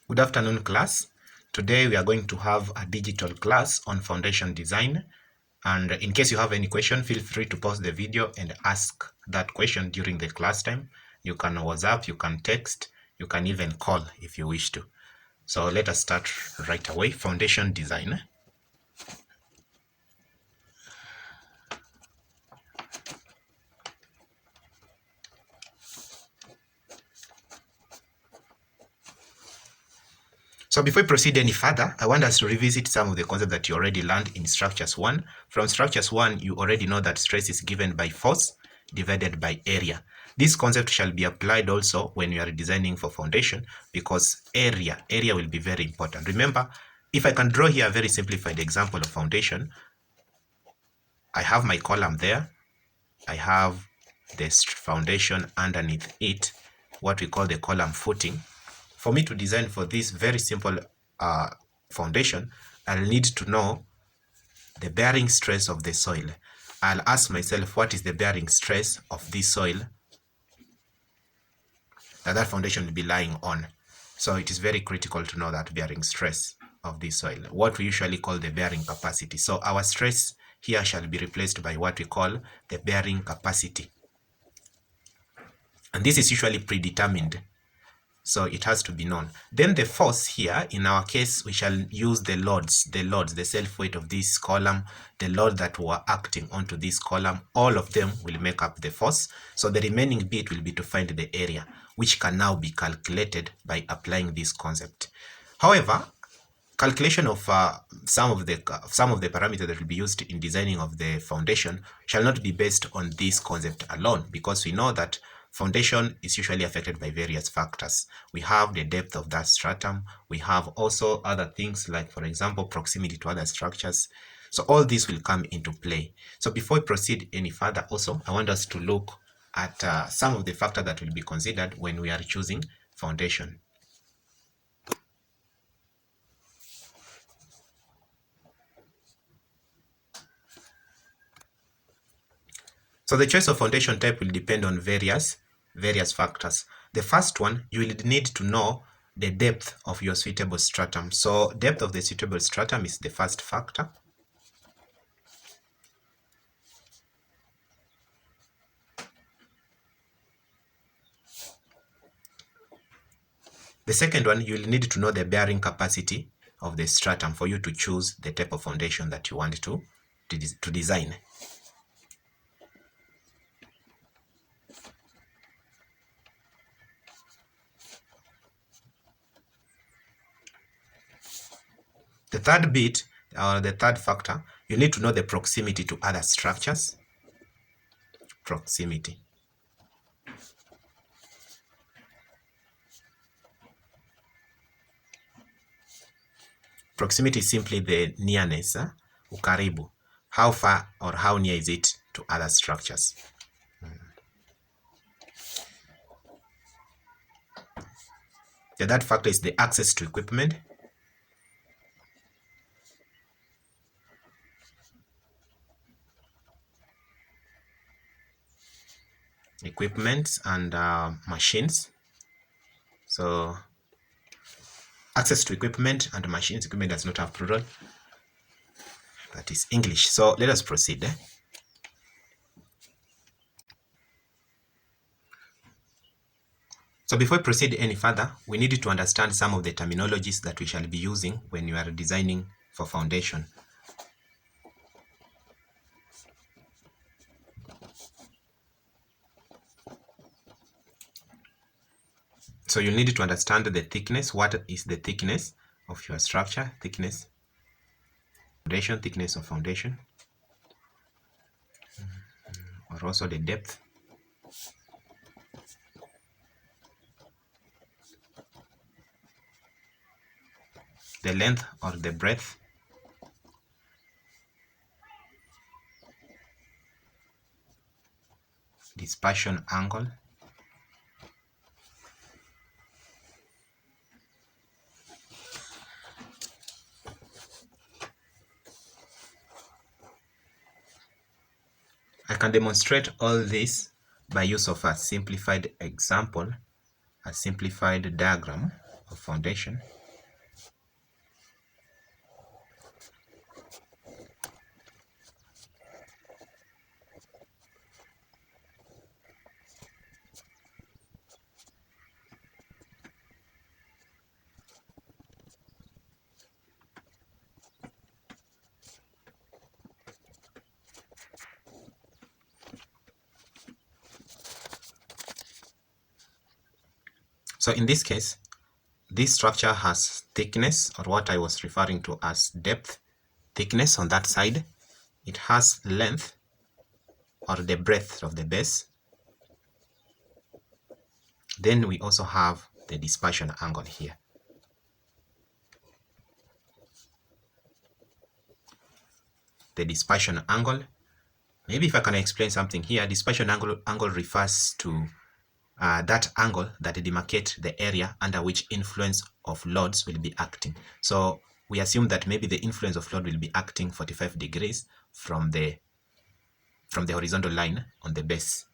Good afternoon, class. Today we are going to have a digital class on foundation design. And in case you have any question, feel free to pause the video and ask that question during the class time. You can WhatsApp, you can text, you can even call if you wish to. So let us start right away. Foundation design. So before we proceed any further, I want us to revisit some of the concepts that you already learned in Structures 1. From Structures 1, you already know that stress is given by force divided by area. This concept shall be applied also when you are designing for foundation, because area will be very important. Remember, if I can draw here a very simplified example of foundation, I have my column there, I have this foundation underneath it, what we call the column footing. For me to design for this very simple foundation, I'll need to know the bearing stress of the soil. I'll ask myself, what is the bearing stress of this soil that foundation will be lying on? So it is very critical to know that bearing stress of this soil, what we usually call the bearing capacity. So our stress here shall be replaced by what we call the bearing capacity. And this is usually predetermined, so it has to be known. Then the force here, in our case, we shall use the loads, the self-weight of this column, the load that were acting onto this column, all of them will make up the force. So the remaining bit will be to find the area, which can now be calculated by applying this concept. However, calculation of some of the parameters that will be used in designing of the foundation shall not be based on this concept alone, because we know that foundation is usually affected by various factors. We have the depth of that stratum. We have also other things like, for example, proximity to other structures. So all this will come into play. So before we proceed any further, also, I want us to look at some of the factors that will be considered when we are choosing foundation. So the choice of foundation type will depend on various factors. The first one, you will need to know the depth of your suitable stratum. So depth of the suitable stratum is the first factor. The second one, you will need to know the bearing capacity of the stratum for you to choose the type of foundation that you want to design. The third bit, or the third factor, you need to know the proximity to other structures. Proximity. Proximity is simply the nearness, ukaribu. How far or how near is it to other structures? The third factor is the access to equipment. Equipment and machines. So access to equipment and machines. Equipment does not have plural. That is English. So let us proceed. So before we proceed any further, we need to understand some of the terminologies that we shall be using when you are designing for foundation. So you need to understand the thickness. What is the thickness of your structure? Thickness. Foundation, thickness of foundation. Or also the depth. The length or the breadth. Dispersion angle. I can demonstrate all this by use of a simplified example, a simplified diagram. of foundation. So in this case, this structure has thickness, or what I was referring to as depth, thickness on that side. It has length, or the breadth of the base. Then we also have the dispersion angle here. The dispersion angle, maybe if I can explain something here, dispersion angle refers to that angle that demarcates the area under which influence of loads will be acting. So we assume that maybe the influence of load will be acting 45 degrees from the horizontal line on the base.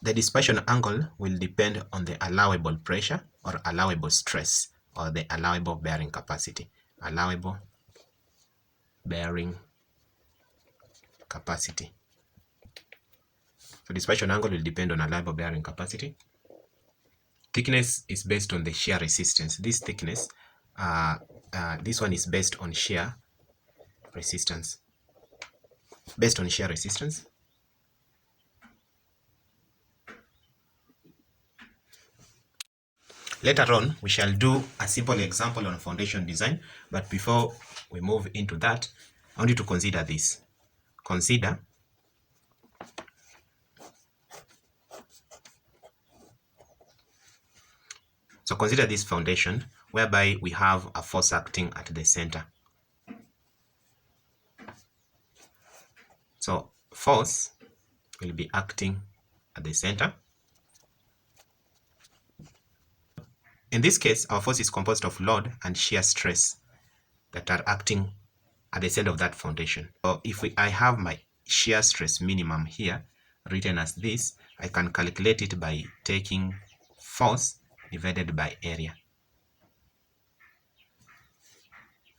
The dispersion angle will depend on the allowable pressure or allowable stress, or the allowable bearing capacity. Allowable bearing capacity. So dispersion angle will depend on allowable bearing capacity. Thickness is based on the shear resistance. This thickness, this one is based on shear resistance. Based on shear resistance. Later on, we shall do a simple example on foundation design, but before we move into that, I want you to consider this. Consider this foundation whereby we have a force acting at the center. So force will be acting at the center. In this case, our force is composed of load and shear stress that are acting at the center of that foundation. So if I have my shear stress minimum here written as this, I can calculate it by taking force divided by area.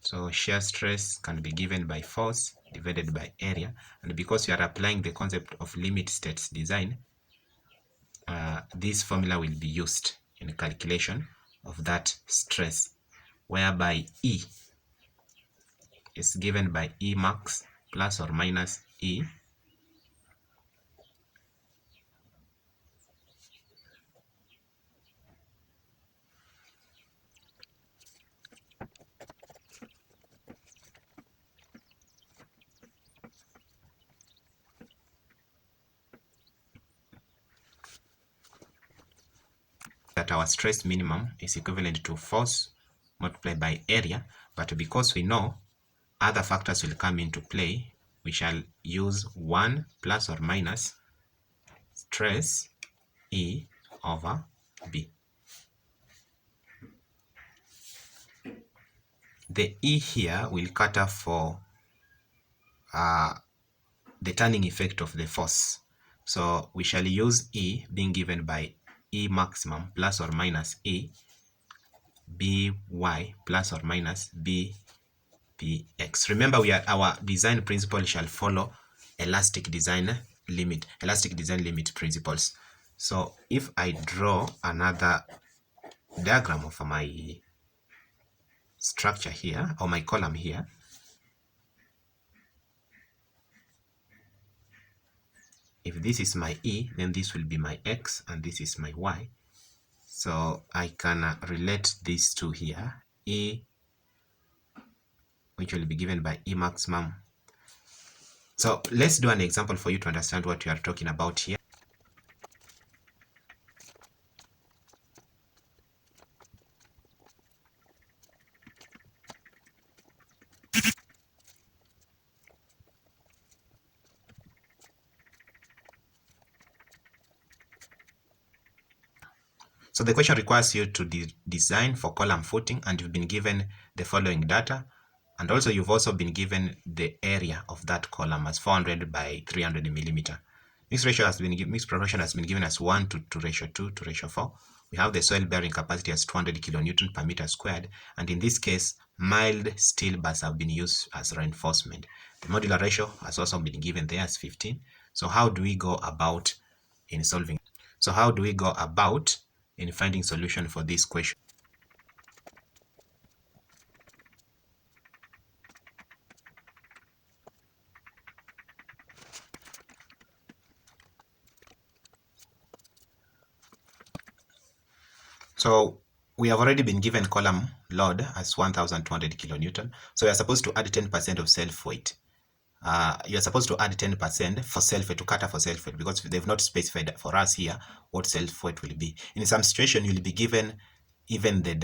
So shear stress can be given by force divided by area, and because we are applying the concept of limit states design, this formula will be used in the calculation of that stress, whereby E is given by E max plus or minus E that our stress minimum is equivalent to force multiplied by area, but because we know other factors will come into play, we shall use 1 plus or minus stress E over B. The E here will cater for the turning effect of the force. So we shall use E being given by E maximum plus or minus E By plus or minus Bpx. Remember, our design principle shall follow elastic design limit principles. So if I draw another diagram of my structure here, or my column here, if this is my E, then this will be my X and this is my Y. So I can relate these two here, E, which will be given by E maximum. So let's do an example for you to understand what we are talking about here. So the question requires you to design for column footing, and you've been given the following data, and also you've also been given the area of that column as 400 by 300 millimeter. Mixed proportion has been given as 1 to ratio 2 to ratio 4. We have the soil bearing capacity as 200 kilonewton per meter squared, and in this case, mild steel bars have been used as reinforcement. The modular ratio has also been given there as 15. So how do we go about in solving? So how do we go about in finding solution for this question? So we have already been given column load as 1,200 kilonewton. So we are supposed to add 10% of self-weight. You are supposed to add 10% for self-weight, to cater for self-weight, because they've not specified for us here what self-weight will be. In some situation, you'll be given even the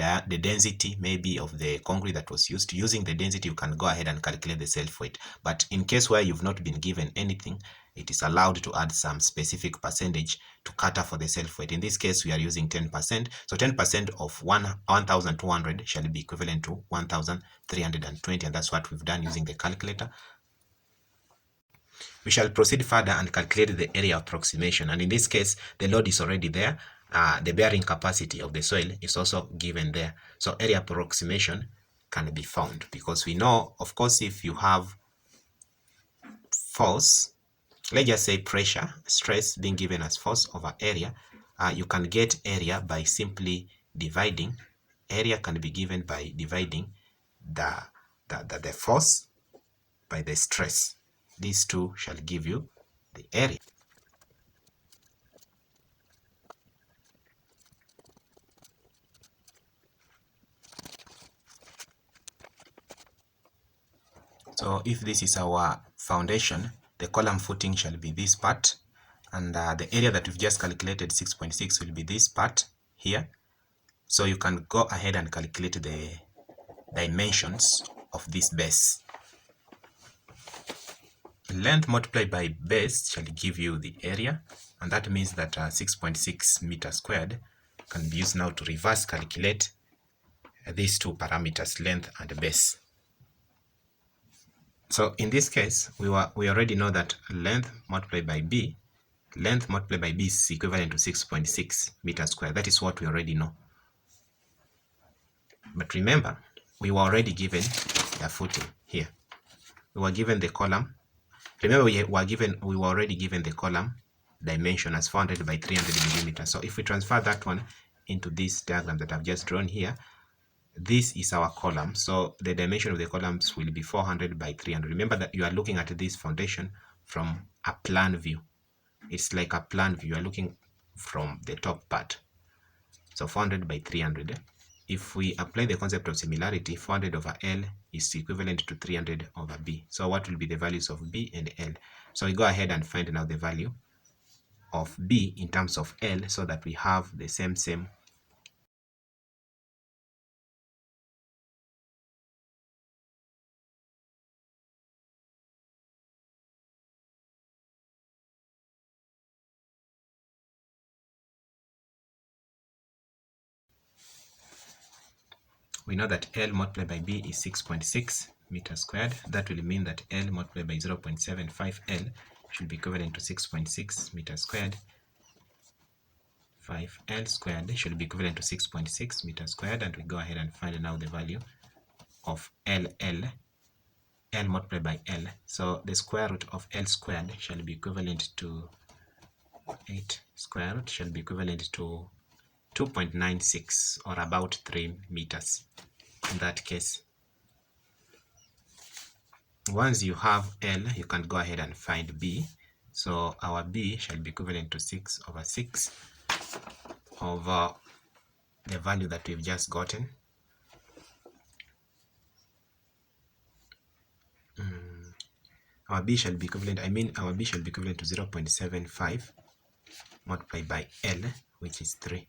density maybe of the concrete that was used. Using the density, you can go ahead and calculate the self-weight. But in case where you've not been given anything, it is allowed to add some specific percentage to cater for the self-weight. In this case, we are using 10%. So 10% of 1,200 shall be equivalent to 1,320, and that's what we've done using the calculator. We shall proceed further and calculate the area approximation, and in this case the load is already there. The bearing capacity of the soil is also given there, so area approximation can be found, because we know, of course, if you have force, let's just say pressure, stress being given as force over area, you can get area by simply dividing. Area can be given by dividing the force by the stress. These two shall give you the area. So if this is our foundation, the column footing shall be this part, and the area that we've just calculated, 6.6, will be this part here. So you can go ahead and calculate the dimensions of this base. Length multiplied by base shall give you the area, and that means that 6.6 meters squared can be used now to reverse calculate these two parameters, length and base. So in this case, we already know that length multiplied by b is equivalent to 6.6 meters squared. That is what we already know. But remember, we were already given the footing here. We were given the column. Remember, we were already given the column dimension as 400 by 300 millimeters. So if we transfer that one into this diagram that I've just drawn here, this is our column. So the dimension of the columns will be 400 by 300. Remember that you are looking at this foundation from a plan view. It's like a plan view. You are looking from the top part. So 400 by 300. If we apply the concept of similarity, 400 over L is equivalent to 300 over B. So what will be the values of B and L? So we go ahead and find now the value of B in terms of L, so that we have the same. We know that L multiplied by B is 6.6 meters squared. That will mean that L multiplied by 0.75 L should be equivalent to 6.6 meters squared. 5L squared should be equivalent to 6.6 meters squared, and we go ahead and find now the value of L multiplied by L. So the square root of L squared shall be equivalent to 8 square root shall be equivalent to 2.96, or about 3 meters in that case. Once you have L, you can go ahead and find B. So our B shall be equivalent to 6 over 6 over the value that we've just gotten. Our B shall be equivalent, our B shall be equivalent to 0.75 multiplied by L, which is 3.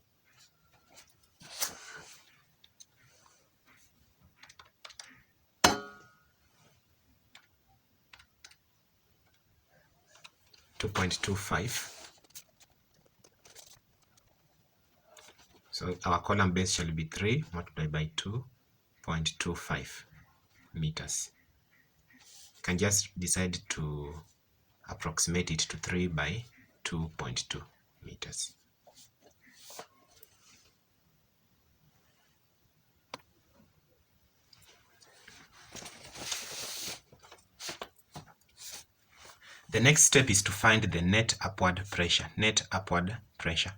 So our column base shall be 3 multiplied by 2.25 meters. You can just decide to approximate it to 3 by 2.2 meters. The next step is to find the net upward pressure. Net upward pressure.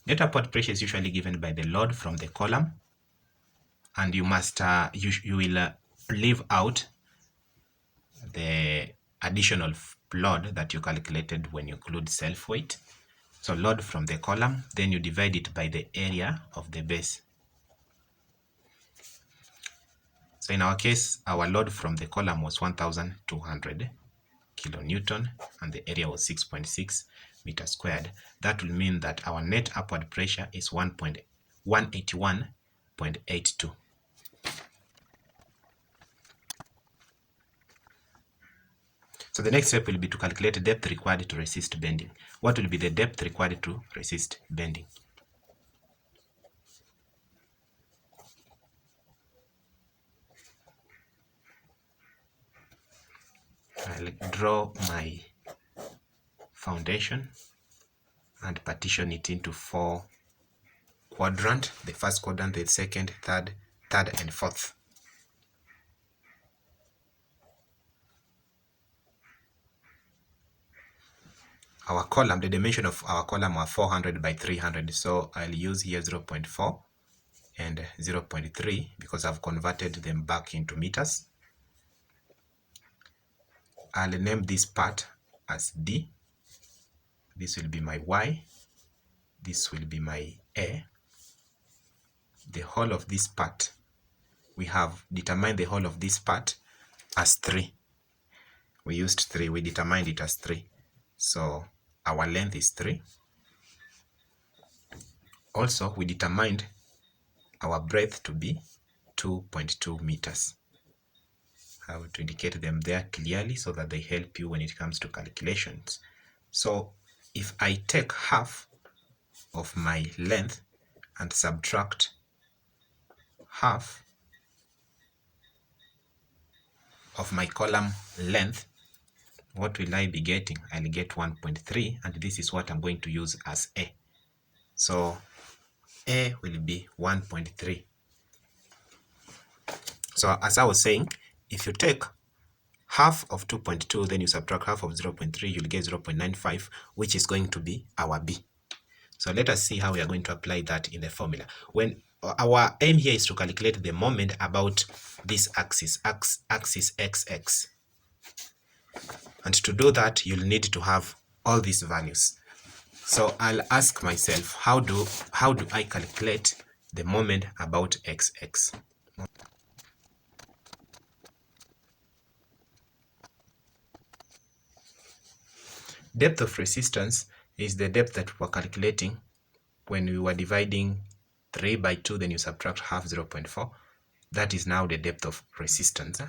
Net upward pressure is usually given by the load from the column, and you must you will leave out the additional load that you calculated when you include self weight. So load from the column, then you divide it by the area of the base. So in our case, our load from the column was 1,200 kilonewton and the area was 6.6 meters squared. That will mean that our net upward pressure is 181.82. So the next step will be to calculate the depth required to resist bending. What will be the depth required to resist bending? I'll draw my foundation and partition it into 4 quadrants. The first quadrant, the second, third, and fourth. Our column, the dimension of our column are 400 by 300. So I'll use here 0.4 and 0.3 because I've converted them back into meters. I'll name this part as D. This will be my Y. This will be my A. The whole of this part, we have determined the whole of this part as 3. We used 3. We determined it as 3. So our length is 3. Also, we determined our breadth to be 2.2 meters. I have to indicate them there clearly so that they help you when it comes to calculations. So if I take half of my length and subtract half of my column length, what will I be getting? I'll get 1.3, and this is what I'm going to use as A. So A will be 1.3. So as I was saying, if you take half of 2.2, then you subtract half of 0.3, you'll get 0.95, which is going to be our B. So let us see how we are going to apply that in the formula. When our aim here is to calculate the moment about this axis XX. And to do that, you'll need to have all these values. So I'll ask myself, how do I calculate the moment about XX? Depth of resistance is the depth that we're calculating when we were dividing 3 by 2, then you subtract half, 0.4. That is now the depth of resistance.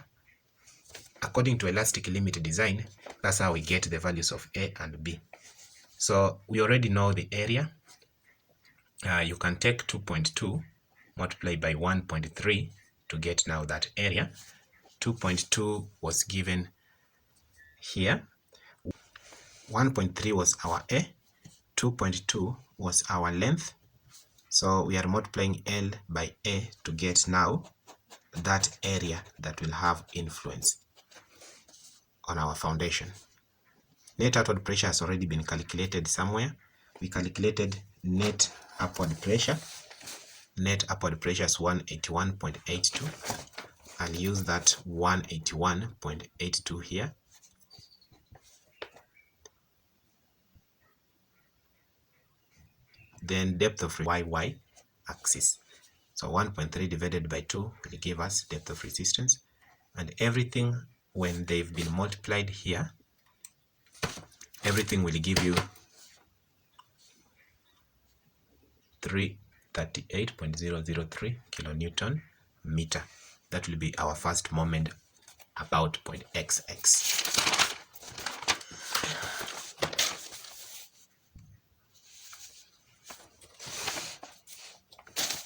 According to elastic limit design, that's how we get the values of A and B. So we already know the area. You can take 2.2 multiplied by 1.3 to get now that area. 2.2 was given here. 1.3 was our A. 2.2 was our length. So we are multiplying L by A to get now that area that will have influence on our foundation. Net upward pressure has already been calculated somewhere. We calculated net upward pressure. Net upward pressure is 181.82. I'll use that 181.82 here. Then depth of YY axis. So 1.3 divided by 2 will give us depth of resistance. And everything, when they've been multiplied here, everything will give you 338.003 kilonewton meter. That will be our first moment about point XX.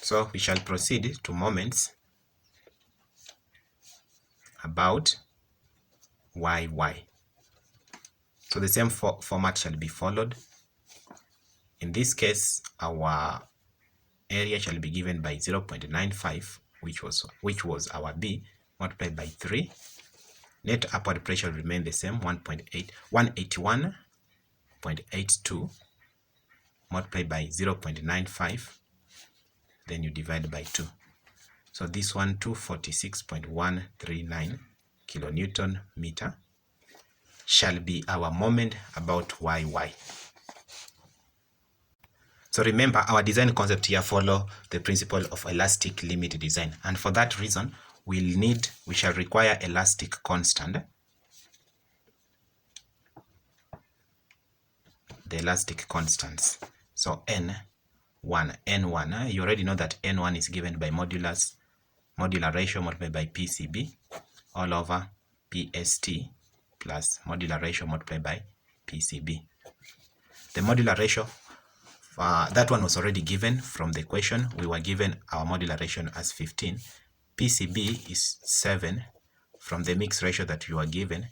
So we shall proceed to moments about YY. So the same format shall be followed. In this case, our area shall be given by 0.95, which was our B, multiplied by 3. Net upward pressure will remain the same, 181.82 multiplied by 0.95, then you divide by 2. So this one, 246.139 kilonewton meter, shall be our moment about YY. So remember, our design concept here follow the principle of elastic limit design, and for that reason we shall require elastic constant. The elastic constants. So N1, you already know that N1 is given by modular ratio multiplied by PCB all over PST plus modular ratio multiplied by PCB. The modular ratio, that one was already given from the equation. We were given our modular ratio as 15. PCB is 7 from the mix ratio that you are given.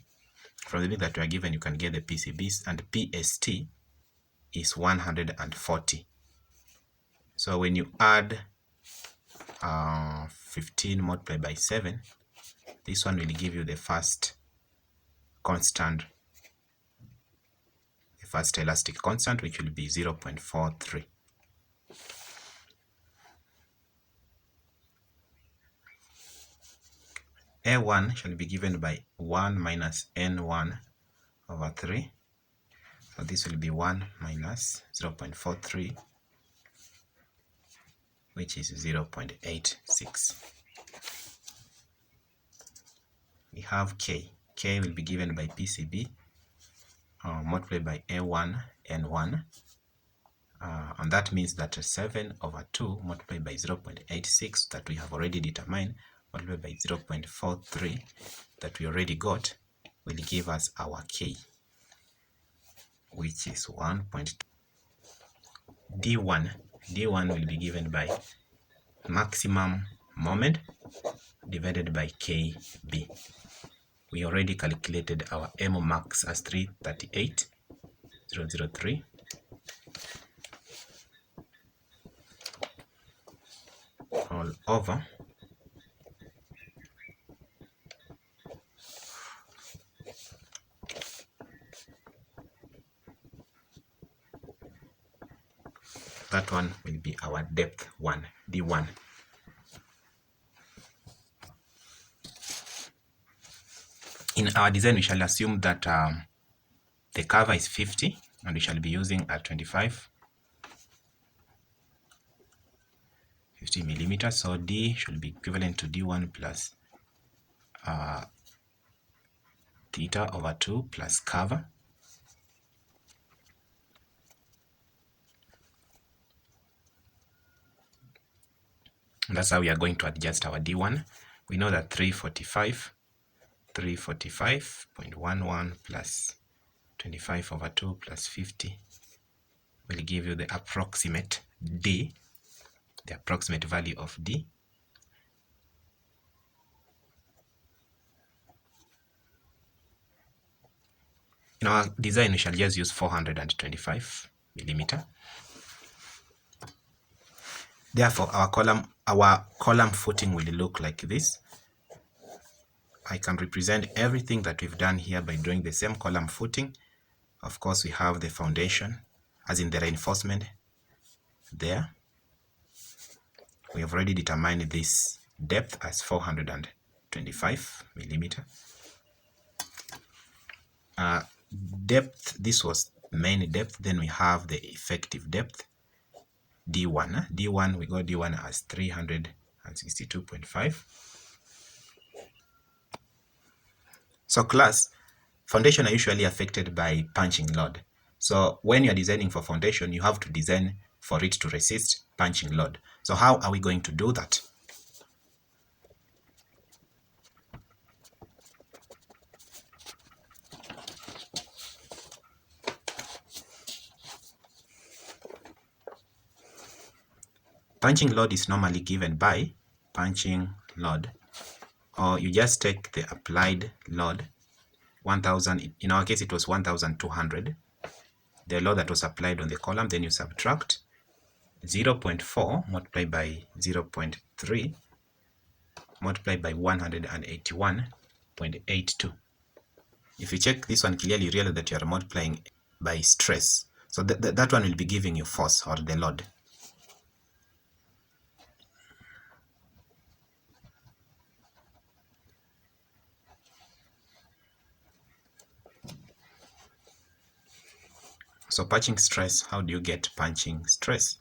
From the mix that you are given, you can get the PCBs, and PST is 140. So when you add 15 multiplied by 7, this one will give you the first constant, the first elastic constant, which will be 0.43. A1 shall be given by 1 minus N1 over 3. So this will be 1 minus 0.43, which is 0.86. We have K. K will be given by PCB multiplied by A1 N1. And that means that 7 over 2 multiplied by 0.86 that we have already determined multiplied by 0.43 that we already got will give us our K, which is 1.2. D1 will be given by maximum moment divided by KB. We already calculated our M max as 338,003 all over that one will be our depth 1, D1. In our design, we shall assume that the cover is 50 and we shall be using a 50 millimeters. So D should be equivalent to D1 plus theta over 2 plus cover. And that's how we are going to adjust our D1. We know that 345.11 plus 25 over 2 plus 50 will give you the approximate D, the approximate value of D. In our design, we shall just use 425 millimeter. Therefore, our column footing will look like this. I can represent everything that we've done here by drawing the same column footing. Of course, we have the foundation, as in the reinforcement there. We have already determined this depth as 425 millimeter. Depth, this was main depth. Then we have the effective depth, D1. D1, we got D1 as 362.5. So class, foundation are usually affected by punching load. So when you're designing for foundation, you have to design for it to resist punching load. So how are we going to do that? Punching load is normally given by punching load, or you just take the applied load, 1000, in our case it was 1200, the load that was applied on the column, then you subtract 0.4 multiplied by 0.3 multiplied by 181.82. If you check this one clearly, you realize that you are multiplying by stress. So that one will be giving you force, or the load. So punching stress, how do you get punching stress?